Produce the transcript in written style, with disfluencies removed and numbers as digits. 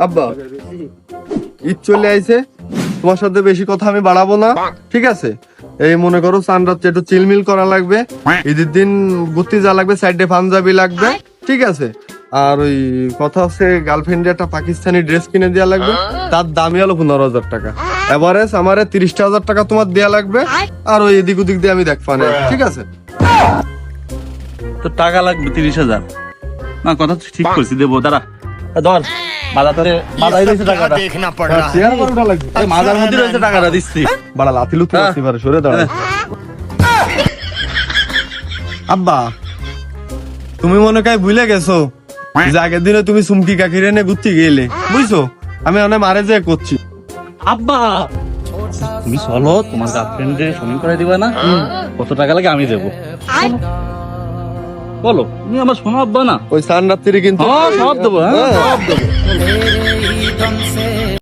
আব্বা ঈদ চলে আইছে, তোমার সাথে বেশি কথা আমি বাড়াবো না, ঠিক আছে? এই মনে করো চান রাত্রে একটু চিলমিল করা লাগবে, ঈদের দিন ঘুরতে যাওয়া লাগবে, সাইডে পাঞ্জাবি লাগবে, ঠিক আছে? আর ওই কথা হচ্ছে গার্লফ্রেন্ডে একটা পাকিস্তানি ড্রেস কিনে দেওয়া লাগবে, তার দামই হলো 15,000 টাকা। এভারেজ আমারে 30,000 টাকা তোমার দেওয়া লাগবে, আর ওই এদিক ওদিক দিয়ে আমি দেখবা না, ঠিক আছে? তো টাকা লাগবে 30,000। না কথা তো ঠিক করছি, দেবো। দাঁড়া ধর মাথায় রয়েছে টাকাটা, শেয়ার করাটা লাগবে, এই মাথার মধ্যে রয়েছে টাকাটা, দিচ্ছি। বাড়া লাথি লুথি মারতে পারে, সরে দাঁড়া। আব্বা তুমি মনে হয় ভুলে গেছো যে আগের দিনে তুমি সুমকি কাকির এনে ঘুরতে গেলে, বুঝছো? আমি অনেক মারে যে করছি। আব্বা তুমি চলো, তোমার গার্লফ্রেন্ডে সময় করে দিবা না? কত টাকা লাগে আমি দেবো, বলো। তুমি আমার শোনো আব্বা না, ওই সান রাত্রি কিন্তু সব দেবো, হ্যাঁ সব দেবো।